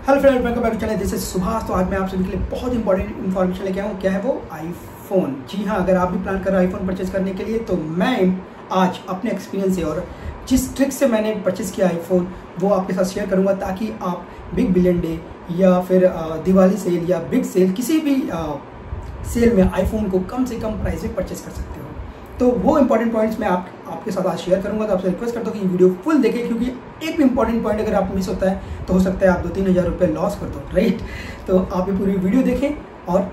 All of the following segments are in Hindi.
Hello friend, welcome back to channel. This is Subhash. तो आज मैं आप सभी के लिए बहुत इंपॉर्टेंट इन्फॉर्मेशन लेके आया हूँ। क्या है वो? आईफोन। जी हाँ, अगर आप भी प्लान कर रहे हो आईफोन परचेज करने के लिए, तो मैं आज अपने एक्सपीरियंस से और जिस ट्रिक से मैंने परचेज़ किया आईफोन वो आपके साथ शेयर करूँगा, ताकि आप बिग बिलियन डे या फिर दिवाली सेल या बिग सेल, किसी भी सेल में आईफोन को कम से कम प्राइस में परचेज कर सकते हो। तो वो इंपॉर्टेंट पॉइंट्स मैं आपके साथ आज शेयर करूंगा। तो आपसे रिक्वेस्ट करता हूँ कि वीडियो फुल देखें, क्योंकि एक भी इंपॉर्टेंट पॉइंट अगर आप मिस होता है तो हो सकता है आप 2-3 हज़ार रुपये लॉस कर दो, राइट। तो आप ये पूरी वीडियो देखें और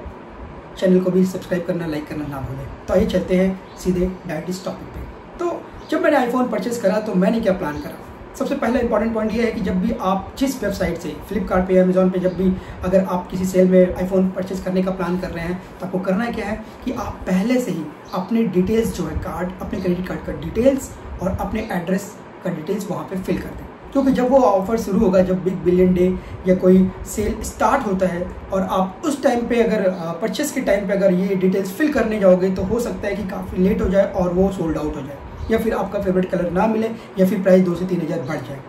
चैनल को भी सब्सक्राइब करना, लाइक करना ना भूलें। तो आइए चलते हैं सीधे डायरेक्ट इस टॉपिक पे। तो जब मैंने आईफोन परचेज़ करा तो मैंने क्या प्लान करा। सबसे पहला इंपॉर्टेंट पॉइंट ये है कि जब भी आप जिस वेबसाइट से, फ्लिपकार्ट पे, अमेजोन पे, जब भी अगर आप किसी सेल में आईफोन परचेज करने का प्लान कर रहे हैं तो आपको करना क्या है कि आप पहले से ही अपने डिटेल्स जो है, कार्ड, अपने क्रेडिट कार्ड का डिटेल्स और अपने एड्रेस का डिटेल्स वहाँ पे फिल कर दें। क्योंकि जब वो ऑफर शुरू होगा, जब बिग बिलियन डे या कोई सेल स्टार्ट होता है और आप उस टाइम पे अगर परचेस के टाइम पे अगर ये डिटेल्स फिल करने जाओगे तो हो सकता है कि काफ़ी लेट हो जाए और वो सोल्ड आउट हो जाए, या फिर आपका फेवरेट कलर ना मिले, या फिर प्राइस 2 से 3 हज़ार बढ़ जाए।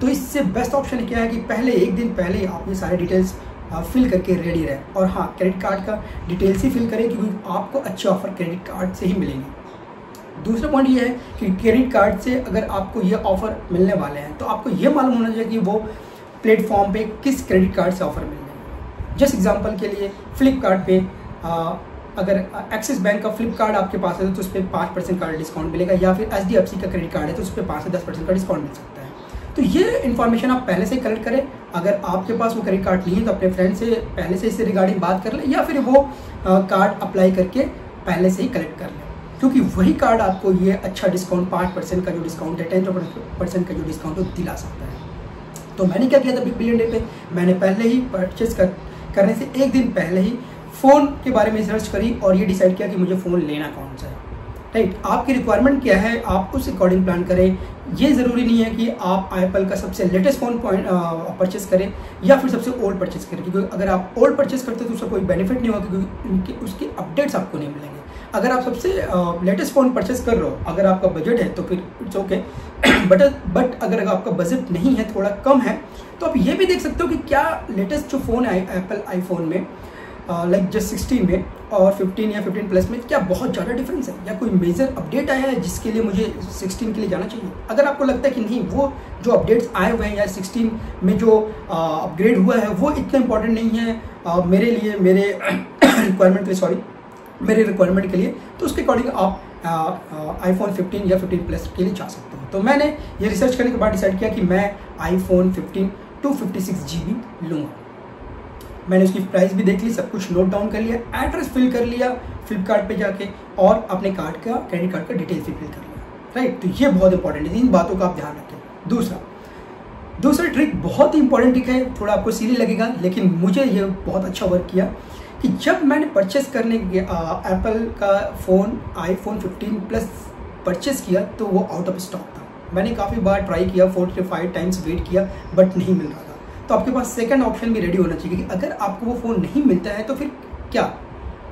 तो इससे बेस्ट ऑप्शन क्या है कि पहले एक दिन पहले ही आप ये सारे डिटेल्स फिल करके रेडी रहें। और हाँ, क्रेडिट कार्ड का डिटेल्स ही फिल करें, क्योंकि आपको अच्छे ऑफर क्रेडिट कार्ड से ही मिलेंगे। दूसरा पॉइंट ये है कि क्रेडिट कार्ड से अगर आपको ये ऑफ़र मिलने वाले हैं तो आपको ये मालूम होना चाहिए कि वो प्लेटफॉर्म पे किस क्रेडिट कार्ड से ऑफ़र मिल रहे हैं। जस्ट एग्जांपल के लिए फ्लिपकार्ट पे अगर एक्सिस बैंक का फ्लिपकार्ट आपके पास है तो उस पर 5% का डिस्काउंट मिलेगा, या फिर HDFC का क्रेडिट कार्ड है तो उस पर 5 से 10% का डिस्काउंट मिल सकता है। तो ये इन्फॉर्मेशन आप पहले से कलेक्ट करें। अगर आपके पास वो क्रेडिट कार्ड नहीं है तो अपने फ्रेंड से पहले से इससे रिगार्डिंग बात कर लें, या फिर वो कार्ड अप्लाई करके पहले से ही कलेक्ट कर लें, क्योंकि वही कार्ड आपको ये अच्छा डिस्काउंट, 5% का जो डिस्काउंट है, 10% का जो डिस्काउंट वो दिला सकता है। तो मैंने क्या किया था बिग बिलियन डे पे, मैंने पहले ही परचेज करने से एक दिन पहले ही फ़ोन के बारे में रिसर्च करी और ये डिसाइड किया कि मुझे फ़ोन लेना कौन सा है, राइट। आपकी रिक्वायरमेंट क्या है, आप उस अकॉर्डिंग प्लान करें। ये ज़रूरी नहीं है कि आप एप्पल का सबसे लेटेस्ट फ़ोन परचेस करें या फिर सबसे ओल्ड परचेस करें, क्योंकि अगर आप ओल्ड परचेस करते हो तो उसका कोई बेनिफिट नहीं होगा, क्योंकि उसके अपडेट्स आपको नहीं मिलेंगे। अगर आप सबसे लेटेस्ट फ़ोन परचेस कर रहे हो, अगर आपका बजट है तो फिर इट्स ओके, बट अगर आपका बजट नहीं है, थोड़ा कम है, तो आप ये भी देख सकते हो कि क्या लेटेस्ट जो फ़ोन है एप्पल आईफोन में, लाइक जस्ट 16 में और 15 या 15 प्लस में, क्या बहुत ज़्यादा डिफरेंस है, या कोई मेजर अपडेट आया है जिसके लिए मुझे 16 के लिए जाना चाहिए। अगर आपको लगता है कि नहीं, वो जो अपडेट्स आए हुए हैं या 16 में जो अपग्रेड हुआ है वो इतना इंपॉर्टेंट नहीं है मेरे लिए, मेरे रिक्वायरमेंट के लिए, मेरे रिक्वायरमेंट के लिए, तो उसके अकॉर्डिंग आप आईफोन 15 या 15 प्लस के लिए जा सकते हो। तो मैंने ये रिसर्च करने के बाद डिसाइड किया कि मैं आईफोन 15 256 GB लूँगा। मैंने उसकी प्राइस भी देख ली, सब कुछ नोट डाउन कर लिया, एड्रेस फिल कर लिया फ्लिपकार्ट पे जाके, और अपने कार्ड का, क्रेडिट कार्ड का डिटेल्स भी फिल कर लिया, राइट। तो ये बहुत इंपॉर्टेंट है, इन बातों का आप ध्यान रखें। दूसरा ट्रिक बहुत ही इंपॉर्टेंट ट्रिक है, थोड़ा आपको सीरियस लगेगा, लेकिन मुझे ये बहुत अच्छा वर्क किया कि जब मैंने परचेस करने एप्पल का फ़ोन आईफोन 15 प्लस परचेस किया तो वो आउट ऑफ स्टॉक था। मैंने काफ़ी बार ट्राई किया, 4 से 5 टाइम्स वेट किया, बट नहीं मिल रहा था। तो आपके पास सेकंड ऑप्शन भी रेडी होना चाहिए कि अगर आपको वो फ़ोन नहीं मिलता है तो फिर क्या,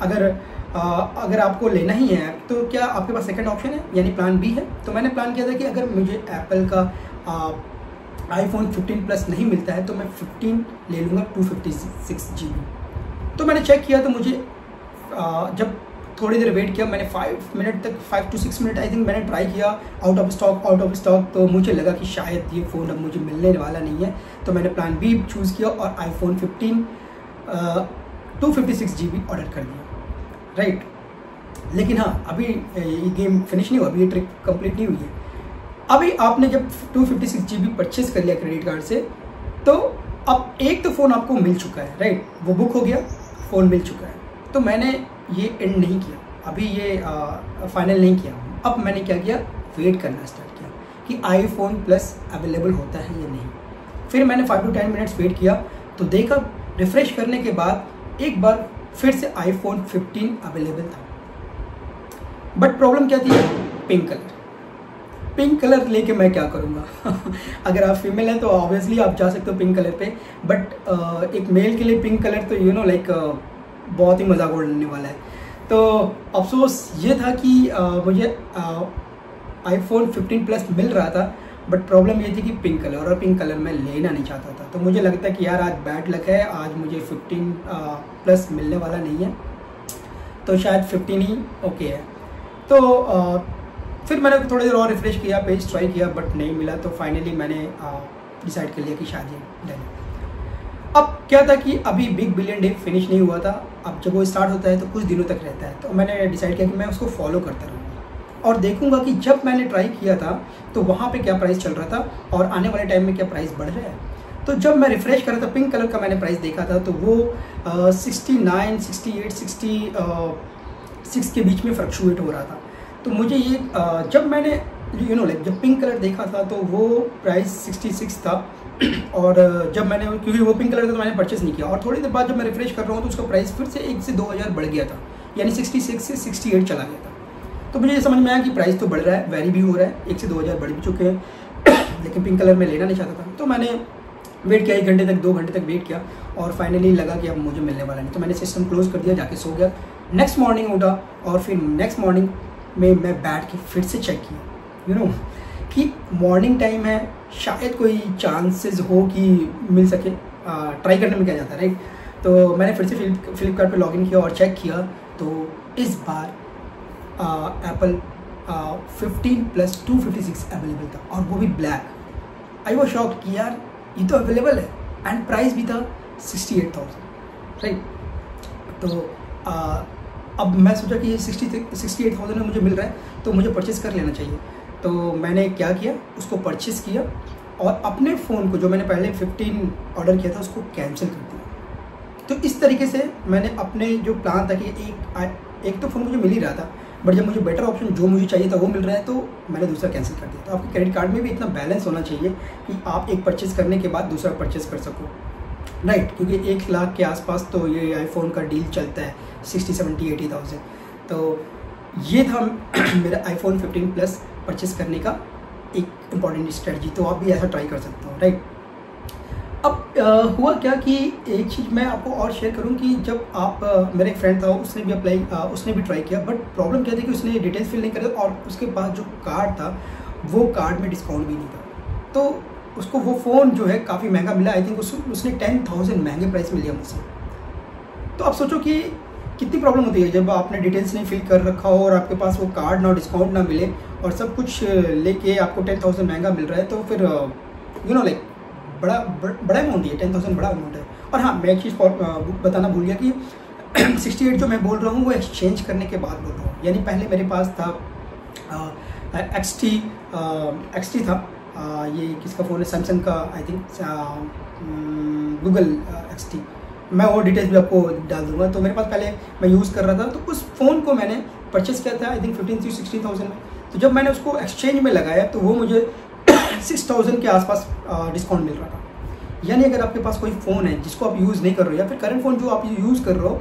अगर आपको लेना ही है तो क्या आपके पास सेकंड ऑप्शन है, यानी प्लान बी है। तो मैंने प्लान किया था कि अगर मुझे एप्पल का आईफोन 15 प्लस नहीं मिलता है तो मैं 15 ले लूँगा 256 GB। तो मैंने चेक किया तो मुझे जब थोड़ी देर वेट किया, मैंने 5 to 6 मिनट आई थिंक मैंने ट्राई किया, आउट ऑफ स्टॉक। तो मुझे लगा कि शायद ये फ़ोन अब मुझे मिलने वाला नहीं है, तो मैंने प्लान बी चूज़ किया और आईफोन 15 256 GB ऑर्डर कर दिया, राइट। लेकिन हाँ, अभी ये गेम फिनिश नहीं हुआ, अभी ये ट्रिक कंप्लीट नहीं हुई है। अभी आपने जब 256 GB परचेज कर लिया क्रेडिट कार्ड से, तो अब एक तो फ़ोन आपको मिल चुका है, राइट, वो बुक हो गया, फ़ोन मिल चुका है। तो मैंने ये एंड नहीं किया, अभी ये फाइनल नहीं किया। अब मैंने क्या किया, वेट करना स्टार्ट किया कि आईफोन प्लस अवेलेबल होता है या नहीं। फिर मैंने 5 to 10 मिनट्स वेट किया, तो देखा रिफ़्रेश करने के बाद एक बार फिर से आईफोन 15 अवेलेबल था। बट प्रॉब्लम क्या थी, पिंक कलर लेके मैं क्या करूँगा अगर आप फीमेल हैं तो ऑब्वियसली आप जा सकते हो पिंक कलर पे, बट एक मेल के लिए पिंक कलर तो लाइक बहुत ही मजाक उड़ने वाला है। तो अफसोस ये था कि मुझे आईफोन 15 प्लस मिल रहा था, बट प्रॉब्लम ये थी कि पिंक कलर, और पिंक कलर मैं लेना नहीं चाहता था। तो मुझे लगता है कि यार आज बैड लक है, आज मुझे 15 प्लस मिलने वाला नहीं है, तो शायद 15 ही ओके है। तो फिर मैंने थोड़ी देर और रिफ्रेश किया, पेज ट्राई किया, बट नहीं मिला। तो फाइनली मैंने डिसाइड कर लिया कि शायद ये ले लें। अब क्या था कि अभी बिग बिलियन डे फिनिश नहीं हुआ था। अब जब वो स्टार्ट होता है तो कुछ दिनों तक रहता है, तो मैंने डिसाइड किया कि मैं उसको फॉलो करता रहूँगा और देखूंगा कि जब मैंने ट्राई किया था तो वहाँ पे क्या प्राइस चल रहा था और आने वाले टाइम में क्या प्राइस बढ़ रहा है। तो जब मैं रिफ्रेश कर रहा था, पिंक कलर का मैंने प्राइस देखा था, तो वो 69, 68, 66 के बीच में फ्लक्चुएट हो रहा था। तो मुझे ये जब मैंने जब पिंक कलर देखा था तो वो प्राइस 66 था, और जब मैंने, क्योंकि वो पिंक कलर का तो मैंने परचेस नहीं किया, और थोड़ी देर बाद जब मैं रिफ्रेश कर रहा हूँ तो उसका प्राइस फिर से 1 से 2 हज़ार बढ़ गया था, यानी 66 से 68 चला गया था। तो मुझे ये समझ में आया कि प्राइस तो बढ़ रहा है, वेरी भी हो रहा है, 1 से 2 हज़ार बढ़ भी चुके हैं, लेकिन पिंक कलर में लेना नहीं चाहता था। तो मैंने वेट किया, 1 घंटे तक 2 घंटे तक वेट किया, और फाइनली लगा कि अब मुझे मिलने वाला नहीं। तो मैंने सिस्टम क्लोज कर दिया, जाके सो गया। नेक्स्ट मॉर्निंग उठा और फिर नेक्स्ट मॉर्निंग में मैं बैठ के फिर से चेक किया, कि मॉर्निंग टाइम है, शायद कोई चांसेस हो कि मिल सके, ट्राई करने में क्या जाता है, राइट। तो मैंने फिर से फ्लिपकार्ट पे लॉगिन किया और चेक किया, तो इस बार एप्पल 15 प्लस 256 अवेलेबल था, और वो भी ब्लैक। आई वॉज शॉक्ड कि यार ये तो अवेलेबल है, एंड प्राइस भी था 68,000, राइट। तो अब मैं सोचा कि ये 68,000 में मुझे मिल रहा है, तो मुझे परचेज़ कर लेना चाहिए। तो मैंने क्या किया, उसको परचेज़ किया, और अपने फ़ोन को जो मैंने पहले 15 ऑर्डर किया था उसको कैंसिल कर दिया। तो इस तरीके से मैंने अपने जो प्लान था कि एक तो फ़ोन मुझे मिल ही रहा था, बट जब मुझे बेटर ऑप्शन जो मुझे चाहिए था वो मिल रहा है, तो मैंने दूसरा कैंसिल कर दिया। तो आपके क्रेडिट कार्ड में भी इतना बैलेंस होना चाहिए कि आप एक परचेज़ करने के बाद दूसरा परचेज़ कर सको, राइट। क्योंकि 1 लाख के आसपास तो ये आईफोन का डील चलता है, 60, 70, 80,000। तो ये था मेरा आईफोन 15 प्लस परचेज़ करने का एक इम्पॉर्टेंट स्ट्रेटजी। तो आप भी ऐसा ट्राई कर सकते हो, राइट। अब हुआ क्या कि एक चीज़ मैं आपको और शेयर करूं कि जब आप मेरा एक फ्रेंड था, उसने भी ट्राई किया, बट प्रॉब्लम क्या थी कि उसने डिटेल्स फिल नहीं करे, और उसके पास जो कार्ड था वो कार्ड में डिस्काउंट भी नहीं था। तो उसको वो फ़ोन जो है काफ़ी महंगा मिला। आई थिंक उसने 10,000 महंगे प्राइस में लिया मुझसे। तो आप सोचो कि कितनी प्रॉब्लम होती है जब आपने डिटेल्स नहीं फिल कर रखा हो और आपके पास वो कार्ड ना, डिस्काउंट ना मिले, और सब कुछ लेके आपको 10,000 महंगा मिल रहा है। तो फिर बड़ा अमाउंट है, 10,000 बड़ा अमाउंट है। और हाँ, मैं एक चीज़ बताना भूल गया कि 68 जो मैं बोल रहा हूँ वो एक्सचेंज करने के बाद बोल रहा हूँ। यानी पहले मेरे पास था XT था, ये किसका फ़ोन है, सैमसंग का, आई थिंक गूगल XT। मैं वो डिटेल्स भी आपको डाल दूंगा। तो मेरे पास पहले मैं यूज़ कर रहा था, तो उस फ़ोन को मैंने परचेज़ किया था आई थिंक 15 से 16,000 में। तो जब मैंने उसको एक्सचेंज में लगाया तो वो मुझे 6,000 के आसपास डिस्काउंट मिल रहा था। यानी अगर आपके पास कोई फ़ोन है जिसको आप यूज़ नहीं कर रहे हो, या फिर करंट फ़ोन जो आप यूज़ कर रहे हो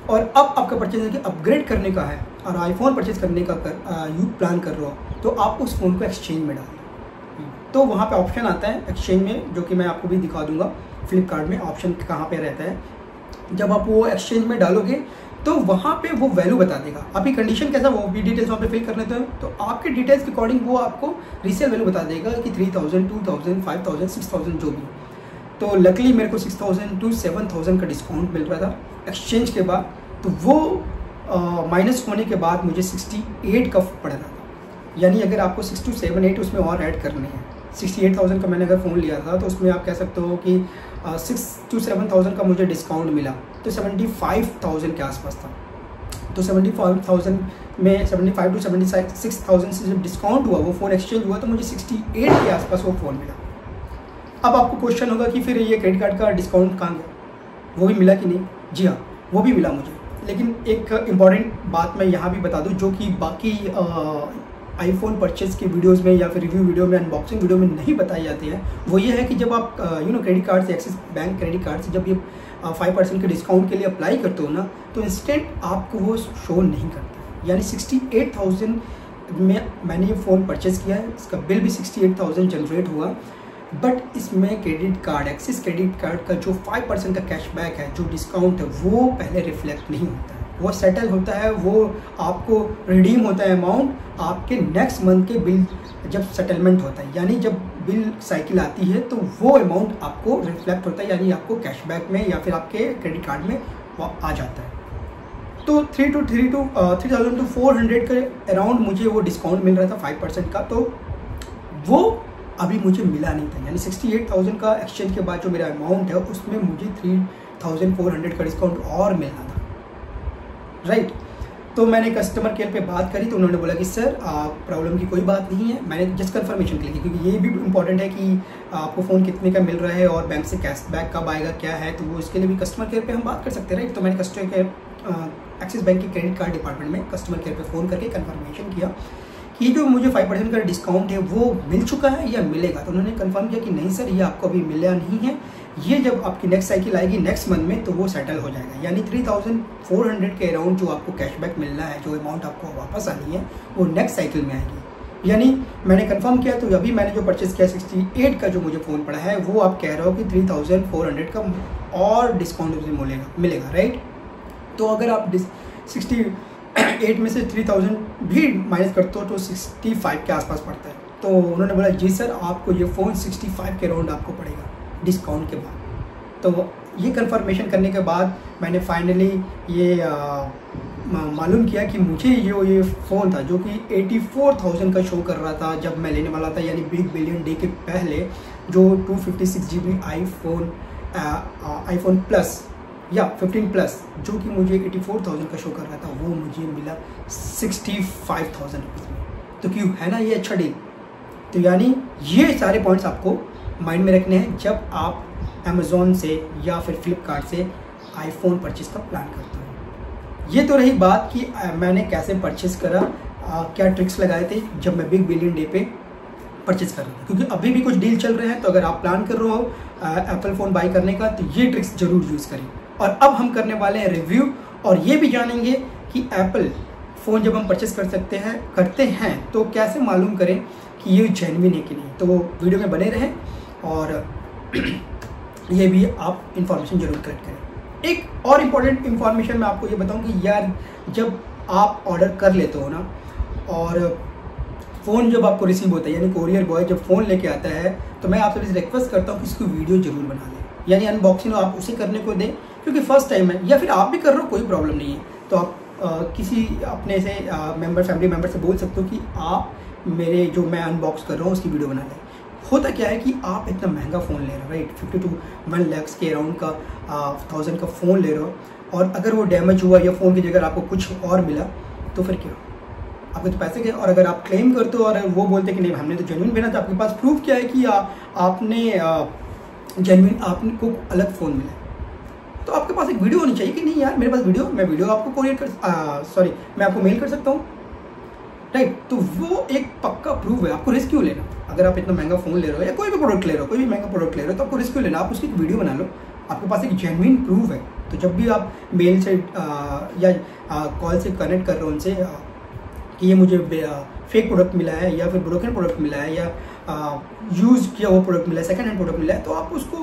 और अब आपका परचेज है कि अपग्रेड करने का है और आईफोन परचेज करने का प्लान कर रहे हो, तो आप उस फ़ोन को एक्सचेंज में डाल दो। तो वहाँ पे ऑप्शन आता है एक्सचेंज में, जो कि मैं आपको भी दिखा दूंगा फ्लिपकार्ट में ऑप्शन कहाँ पे रहता है। जब आप वो एक्सचेंज में डालोगे तो वहाँ पे वो वैल्यू बता देगा, आपकी कंडीशन कैसा, वो भी डिटेल्स वहाँ पे फिल करने तो आपके डिटेल्स के अकॉर्डिंग वो आपको रीसेल वैल्यू बता देगा कि 3,000, 2,000, 5,000, 6,000 जो भी। तो लकीली मेरे को 6,000 to 7,000 का डिस्काउंट मिल रहा था एक्सचेंज के बाद। तो वो माइनस होने के बाद मुझे 68 का पड़ रहा था। यानी अगर आपको 6 to 7, 8 उसमें और ऐड करने हैं, 68,000 का मैंने अगर फ़ोन लिया था तो उसमें आप कह सकते हो कि 6 to 7,000 का मुझे डिस्काउंट मिला, तो 75,000 के आसपास था। तो 75,000 में 75 to 76,000 से जब डिस्काउंट हुआ, वो फ़ोन एक्सचेंज हुआ, तो मुझे 68 के आसपास वो फ़ोन मिला। अब आपको क्वेश्चन होगा कि फिर ये क्रेडिट कार्ड का डिस्काउंट कहाँ गया, वो भी मिला कि नहीं? जी हाँ, वो भी मिला मुझे। लेकिन एक इम्पॉर्टेंट बात मैं यहाँ भी बता दूँ, जो कि बाकी आईफोन परचेज़ की वीडियोस में या फिर रिव्यू वीडियो में, अनबॉक्सिंग वीडियो में नहीं बताई जाती है। वो ये है कि जब आप क्रेडिट कार्ड से, एक्सिस बैंक क्रेडिट कार्ड से जब ये 5% के डिस्काउंट के लिए अप्लाई करते हो ना, तो इंस्टेंट आपको वो शो नहीं करता। यानी 68,000 में मैंने ये फ़ोन परचेज़ किया है, इसका बिल भी 68,000 जनरेट हुआ, बट इसमें credit card, axis credit card का जो 5% का कैशबैक है, जो डिस्काउंट है, वो पहले रिफ्लेक्ट नहीं होता है। वो सेटल होता है, वो आपको रिडीम होता है अमाउंट आपके नेक्स्ट मंथ के बिल जब सेटलमेंट होता है, यानी जब बिल साइकिल आती है तो वो अमाउंट आपको रिफ्लेक्ट होता है, यानी आपको कैशबैक में या फिर आपके क्रेडिट कार्ड में आ जाता है। तो 3,000 to 400 के अराउंड मुझे वो डिस्काउंट मिल रहा था 5% का, तो वो अभी मुझे मिला नहीं था, यानी 68,000 का एक्सचेंज के बाद जो मेरा अमाउंट है उसमें मुझे 3,400 का डिस्काउंट और मिलना था, राइट। तो मैंने कस्टमर केयर पे बात करी तो उन्होंने बोला कि सर प्रॉब्लम की कोई बात नहीं है, मैंने जस्ट कंफर्मेशन के लिए, क्योंकि ये भी इंपॉर्टेंट है कि आपको फ़ोन कितने का मिल रहा है और बैंक से कैशबैक कब आएगा क्या है, तो वो इसके लिए भी कस्टमर केयर पे हम बात कर सकते हैं, राइट। तो मैंने कस्टमर केयर एक्सिस बैंक के क्रेडिट कार्ड डिपार्टमेंट में कस्टमर केयर पे फ़ोन करके कंफर्मेशन किया कि जो मुझे 5% का डिस्काउंट है वो मिल चुका है या मिलेगा। तो उन्होंने कंफर्म किया कि नहीं सर, ये आपको अभी मिला नहीं है, ये जब आपकी नेक्स्ट साइकिल आएगी नेक्स्ट मंथ में तो वो सेटल हो जाएगा, यानी 3,400 के अराउंड जो आपको कैशबैक मिलना है, जो अमाउंट आपको वापस आनी है वो नेक्स्ट साइकिल में आएगी। यानी मैंने कंफर्म किया, तो अभी मैंने जो परचेज़ किया 68 का जो मुझे फ़ोन पड़ा है वो आप कह रहे हो कि 3,400 का और डिस्काउंट मिलेगा, राइट। तो अगर आप 68 में से 3,000 भी माइनस करते हो तो 65 के आसपास पड़ता है। तो उन्होंने बोला जी सर, आपको ये फ़ोन 65 के अराउंड आपको पड़ेगा डिस्काउंट के बाद। तो ये कंफर्मेशन करने के बाद मैंने फाइनली ये मालूम किया कि मुझे ये फ़ोन था जो कि 84,000 का शो कर रहा था जब मैं लेने वाला था, यानी बिग बिलियन डे के पहले, जो 256 GB आईफोन प्लस या 15 प्लस जो कि मुझे 84,000 का शो कर रहा था, वो मुझे मिला 65,000 रुपीज़ में। तो क्यों है ना ये अच्छा डील। तो यानी ये सारे पॉइंट्स आपको माइंड में रखने हैं जब आप अमेज़ॉन से या फिर फ्लिपकार्ट से आईफोन परचेज़ का प्लान करते हो। ये तो रही बात कि मैंने कैसे परचेज़ करा, क्या ट्रिक्स लगाए थे जब मैं बिग बिलियन डे पे परचेज़ कर रहा हूँ, क्योंकि अभी भी कुछ डील चल रहे हैं। तो अगर आप प्लान कर रहे हो एप्पल फ़ोन बाई करने का तो ये ट्रिक्स ज़रूर यूज़ करें। और अब हम करने वाले हैं रिव्यू, और ये भी जानेंगे कि एप्पल फ़ोन जब हम परचेज़ करते हैं तो कैसे मालूम करें कि ये जेन्युइन है कि नहीं। तो वीडियो में बने रहें और ये भी आप इन्फॉर्मेशन ज़रूर कलेक्ट करें। एक और इम्पॉर्टेंट इन्फॉर्मेशन मैं आपको ये बताऊं कि यार जब आप ऑर्डर कर लेते हो ना और फ़ोन जब आपको रिसीव होता है, यानी कोरियर बॉय जब फ़ोन लेके आता है, तो मैं आपसे भी रिक्वेस्ट करता हूँ कि इसको वीडियो ज़रूर बना लें, यानी अनबॉक्सिंग आप उसे करने को दें, क्योंकि फर्स्ट टाइम है, या फिर आप भी कर रहे हो कोई प्रॉब्लम नहीं है। तो आप किसी अपने से फैमिली मेम्बर से बोल सकते हो कि आप मेरे जो मैं अनबॉक्स कर रहा हूँ उसकी वीडियो बना लें। होता क्या है कि आप इतना महंगा फ़ोन ले रहे हो, राइट, 50 to 1 लाख के अराउंड का 1000 का फ़ोन ले रहे हो, और अगर वो डैमेज हुआ या फ़ोन की जगह आपको कुछ और मिला तो फिर क्या, आपके तो पैसे गए। और अगर आप क्लेम करते हो और वो बोलते कि नहीं हमने तो जेन्युइन भेजा, तो आपके पास प्रूफ क्या है कि आपने जेन्युइन आपको अलग फ़ोन मिला। तो आपके पास एक वीडियो होनी चाहिए कि नहीं यार मेरे पास वीडियो, मैं वीडियो आपको मैं आपको मेल कर सकता हूँ, राइट। तो वो एक पक्का प्रूफ है। आपको रिस्क क्यों लेना, अगर आप इतना महंगा फ़ोन ले रहे हो या कोई भी प्रोडक्ट ले रहे हो, कोई भी महंगा प्रोडक्ट ले रहे हो, तो आपको रिस्क क्यों लेना, आप उसकी वीडियो बना लो, आपके पास एक जेन्युइन प्रूफ है। तो जब भी आप मेल से या कॉल से कनेक्ट कर रहे हो उनसे कि ये मुझे फेक प्रोडक्ट मिला है या फिर ब्रोकन प्रोडक्ट मिला है या यूज़ किया हुआ प्रोडक्ट मिला है, सेकंड हैंड प्रोडक्ट मिला है, तो आप उसको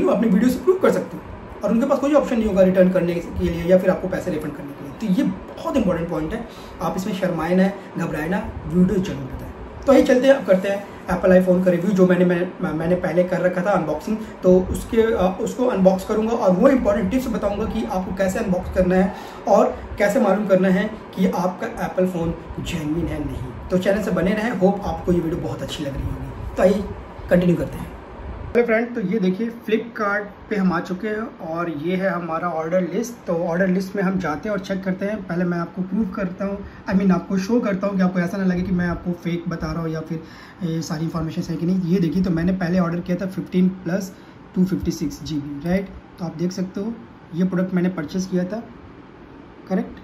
अपनी वीडियो से प्रूव कर सकते हो, और उनके पास कोई ऑप्शन नहीं होगा रिटर्न करने के लिए या फिर आपको पैसे रिफंड करने के लिए। तो ये बहुत इंपॉर्टेंट पॉइंट है, आप इसमें शर्माए ना, घबराए ना, वीडियो जरूर बताएं। तो ये चलते हैं, अब करते हैं एप्पल आईफोन का रिव्यू, जो मैंने पहले कर रखा था अनबॉक्सिंग। तो उसको अनबॉक्स करूंगा और वो इंपॉर्टेंट टिप्स बताऊंगा कि आपको कैसे अनबॉक्स करना है और कैसे मालूम करना है कि आपका एप्पल फ़ोन जेन्युइन है नहीं। तो चैनल से बने रहें, होप आपको ये वीडियो बहुत अच्छी लग रही होगी। तो आइए कंटिन्यू करते हैं। हेलो फ्रेंड, तो ये देखिए फ्लिपकार्ट पे हम आ चुके हैं और ये है हमारा ऑर्डर लिस्ट। तो ऑर्डर लिस्ट में हम जाते हैं और चेक करते हैं। पहले मैं आपको प्रूव करता हूँ, आपको शो करता हूँ कि आपको ऐसा ना लगे कि मैं आपको फेक बता रहा हूँ या फिर ये सारी इन्फॉर्मेशन सही कि नहीं। ये देखिए, तो मैंने पहले ऑर्डर किया था 15 प्लस 256 GB, राइट। तो आप देख सकते हो ये प्रोडक्ट मैंने परचेज़ किया था, करेक्ट।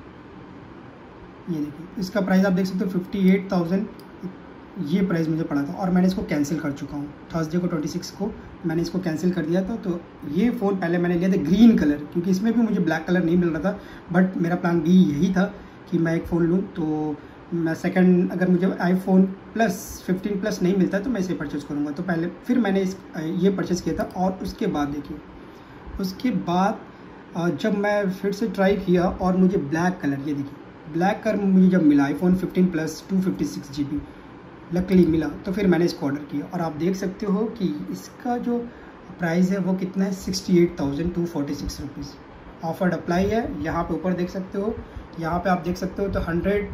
ये देखिए, इसका प्राइस आप देख सकते हो 58,000 ये प्राइस मुझे पड़ा था, और मैंने इसको कैंसिल कर चुका हूँ। थर्सडे को 26 को मैंने इसको कैंसिल कर दिया था। तो ये फ़ोन पहले मैंने लिया था ग्रीन कलर, क्योंकि इसमें भी मुझे ब्लैक कलर नहीं मिल रहा था, बट मेरा प्लान भी यही था कि मैं एक फ़ोन लूँ। तो मैं सेकंड, अगर मुझे आईफोन प्लस 15 प्लस नहीं मिलता तो मैं इसे परचेज़ करूँगा। तो पहले फिर मैंने ये परचेज़ किया था, और उसके बाद देखिए, उसके बाद जब मैं फिर से ट्राई किया और मुझे ब्लैक कलर, ये देखिए ब्लैक कलर मुझे जब मिला iPhone 15 प्लस 256 GB लकली मिला, तो फिर मैंने इसको ऑर्डर किया। और आप देख सकते हो कि इसका जो प्राइस है वो कितना है, 68,246 रुपीज़। ऑफर अप्लाई है। यहाँ पे ऊपर देख सकते हो, यहाँ पे आप देख सकते हो तो 100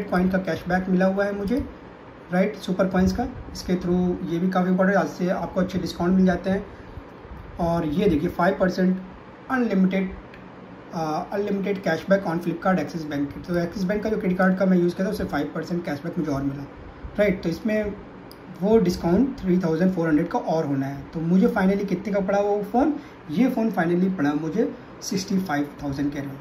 कॉइन का कैशबैक मिला हुआ है मुझे, राइट, सुपर कॉइन्स का। इसके थ्रू ये भी काफ़ी इंपॉर्टेंट, आज से आपको अच्छे डिस्काउंट मिल जाते हैं। और ये देखिए 5% unlimited cashback on Flipkart axis bank. तो एक्सिस बैंक का जो क्रेडिट कार्ड का मैं यूज़ किया था उससे 5% कैशबैक मुझे और मिला, राइट। तो इसमें वो डिस्काउंट 3400 का और होना है। तो मुझे फाइनली कितने का पड़ा वो फ़ोन, ये फ़ोन फाइनली पड़ा मुझे 65,000 के अराउंड,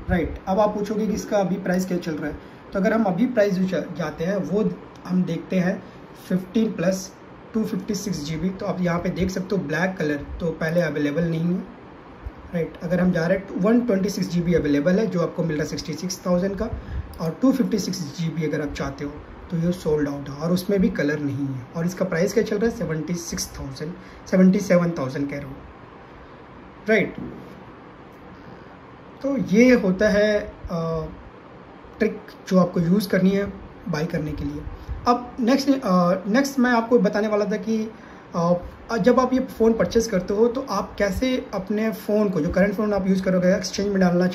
राइट। अब आप पूछोगे कि इसका अभी प्राइस क्या चल रहा है। तो अगर हम अभी प्राइस जो जाते हैं वो हम देखते हैं 15 प्लस 256 GB। तो आप यहाँ पे देख सकते हो ब्लैक कलर तो पहले अवेलेबल नहीं है, राइट। अगर हम जा रहे हैं 126 GB अवेलेबल है जो आपको मिल रहा है 66,000 का, और 256 GB अगर आप चाहते हो तो ये सोल्ड आउट है और उसमें भी कलर नहीं है। और इसका प्राइस क्या चल रहा है, 77,000 कह रहा हूँ, राइट। तो ये होता है ट्रिक जो आपको यूज़ करनी है बाई करने के लिए। अब नेक्स्ट मैं आपको बताने वाला था कि जब आप ये फ़ोन परचेज़ करते हो तो आप कैसे अपने फ़ोन को, जो करंट फ़ोन आप यूज़ करोगे, एक्सचेंज में डालना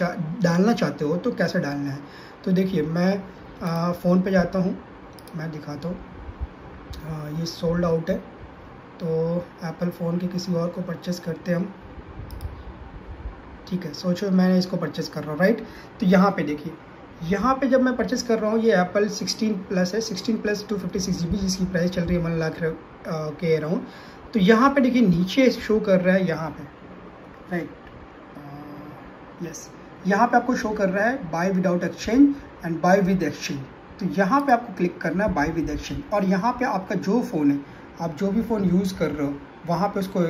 चाहते हो तो कैसे डालना है। तो देखिए मैं फ़ोन पे जाता हूँ, मैं दिखाता हूँ। ये सोल्ड आउट है, तो एप्पल फ़ोन के किसी और को परचेज़ करते हम, ठीक है। सोचो मैंने इसको परचेज़ कर रहा हूँ, राइट। तो यहाँ पे देखिए, यहाँ पे जब मैं परचेज़ कर रहा हूँ ये एप्पल 16 प्लस है, 16 प्लस 256 GB जिसकी प्राइस चल रही है 1 लाख के अराउंड। तो यहाँ पे देखिए नीचे शो कर रहा है, यहाँ पे, राइट, यस, यहाँ पे आपको शो कर रहा है buy without exchange and buy with exchange. तो यहाँ पे आपको क्लिक करना है बाय विद एक्सचेंज, और यहाँ पे आपका जो फ़ोन है, आप जो भी फ़ोन यूज़ कर रहे हो वहाँ पे उसको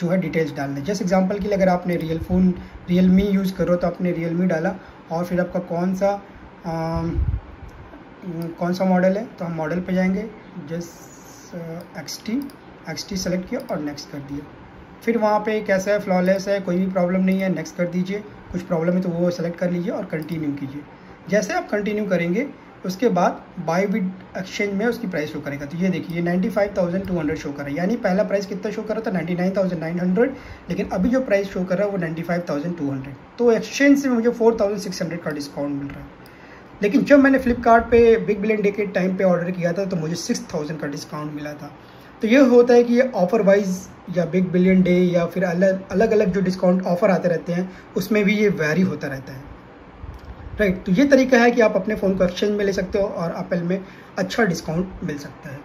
जो है डिटेल्स डालना है। जैसे एग्जांपल के लिए अगर आपने रियलमी यूज़ कर रहे हो तो आपने रियलमी डाला, और फिर आपका कौन सा मॉडल है, तो हम मॉडल पे जाएंगे, जस्ट XT सेलेक्ट किया और नेक्स्ट कर दिया। फिर वहाँ पे कैसा है, फ्लॉलेस है, कोई भी प्रॉब्लम नहीं है, नेक्स्ट कर दीजिए। कुछ प्रॉब्लम है तो वो सेलेक्ट कर लीजिए और कंटिन्यू कीजिए। जैसे आप कंटिन्यू करेंगे उसके बाद बाय विद एक्सचेंज में उसकी प्राइस शो करेगा। तो ये देखिए 95,200 शो कर रहा है, यानी पहला प्राइस कितना शो कर रहा था 99,900, लेकिन अभी जो प्राइस शो कर रहा है वो 95,200। तो एक्सचेंज से मुझे 4,600 का डिस्काउंट मिल रहा है। लेकिन जब मैंने फ्लिपकार्ट पे बिग बिलियन डे के टाइम पे ऑर्डर किया था तो मुझे 6,000 का डिस्काउंट मिला था। तो ये होता है कि ये ऑफ़र वाइज या बिग बिलियन डे या फिर अलग अलग जो डिस्काउंट ऑफ़र आते रहते हैं उसमें भी ये वैरी होता रहता है, राइट। तो ये तरीका है कि आप अपने फ़ोन को एक्सचेंज में ले सकते हो और एप्पल में अच्छा डिस्काउंट मिल सकता है।